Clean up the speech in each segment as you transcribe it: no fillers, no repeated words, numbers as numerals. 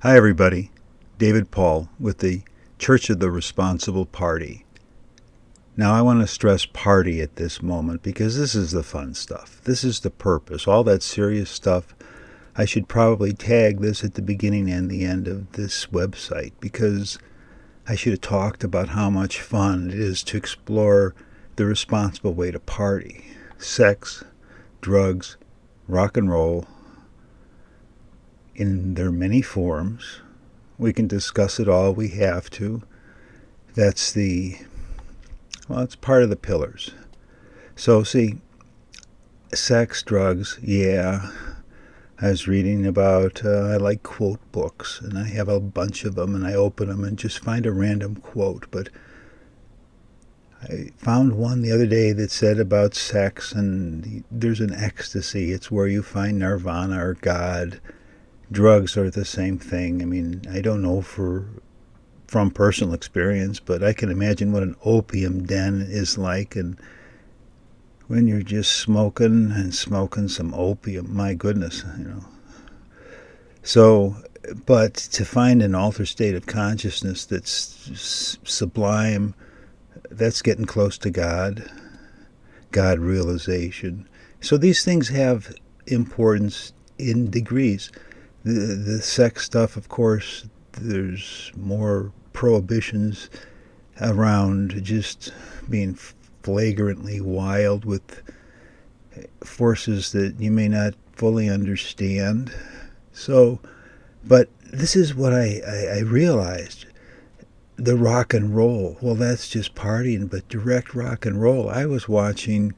Hi everybody, David Paul with the Church of the Responsible Party. Now I want to stress party at this moment because this is the fun stuff. This is the purpose. All that serious stuff, I should probably tag this at the beginning and the end of this website because I should have talked about how much fun it is to explore the responsible way to party. Sex, drugs, rock and roll, in their many forms. We can discuss it all. We have to. It's part of the pillars. So see, sex, drugs, yeah. I was reading about, I like quote books, and I have a bunch of them, and I open them and just find a random quote. But I found one the other day that said about sex, and there's an ecstasy. It's where you find nirvana or God. Drugs are the same thing. I mean, I don't know from personal experience, but I can imagine what an opium den is like, and when you're just smoking some opium, my goodness. So, but to find an altered state of consciousness that's sublime, that's getting close to God realization. So these things have importance in degrees. The sex stuff, of course, there's more prohibitions around just being flagrantly wild with forces that you may not fully understand. So, but this is what I realized. The rock and roll, well, that's just partying, but direct rock and roll. I was watching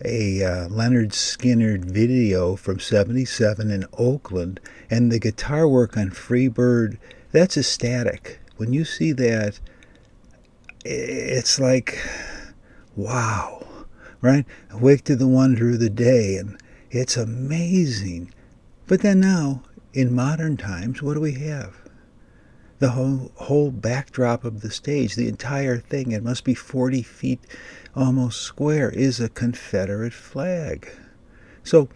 a Leonard Skinner video from '77 in Oakland, and the guitar work on Free Bird, that's ecstatic. When you see that, it's like, wow, right? Awake to the wonder of the day, and it's amazing. But then now, in modern times, what do we have? The whole backdrop of the stage, the entire thing, it must be 40 feet almost square, is a Confederate flag. So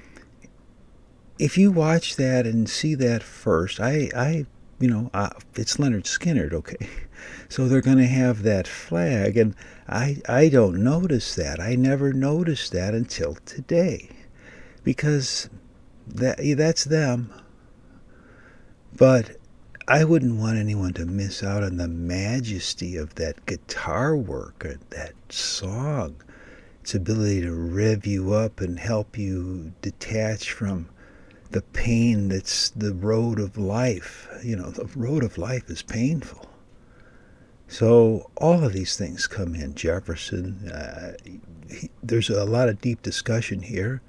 if you watch that and see that first, it's Leonard Skinner, okay? So they're going to have that flag, and I don't notice that. I never noticed that until today, because that's them. But I wouldn't want anyone to miss out on the majesty of that guitar work or that song. Its ability to rev you up and help you detach from the pain that's the road of life. The road of life is painful. So all of these things come in. Jefferson, there's a lot of deep discussion here,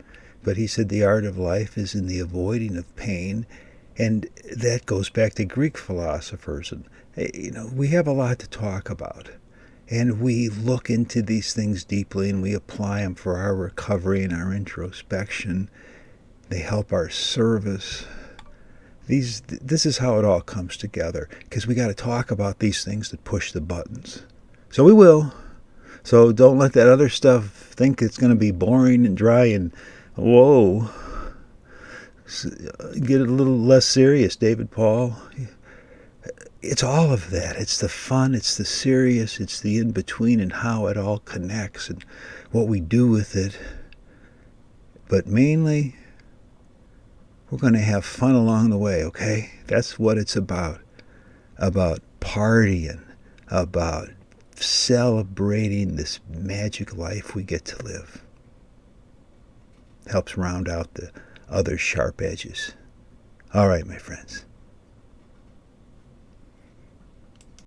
but he said the art of life is in the avoiding of pain. And that goes back to Greek philosophers. And, we have a lot to talk about. And we look into these things deeply and we apply them for our recovery and our introspection. They help our service. This is how it all comes together, because we got to talk about these things that push the buttons. So we will. So don't let that other stuff think it's going to be boring and dry and whoa. Get a little less serious, David Paul. It's all of that. It's the fun, it's the serious, it's the in-between, and how it all connects and what we do with it. But mainly, we're going to have fun along the way, okay? That's what it's about. About partying, about celebrating this magic life we get to live. Helps round out the other sharp edges. All right, my friends.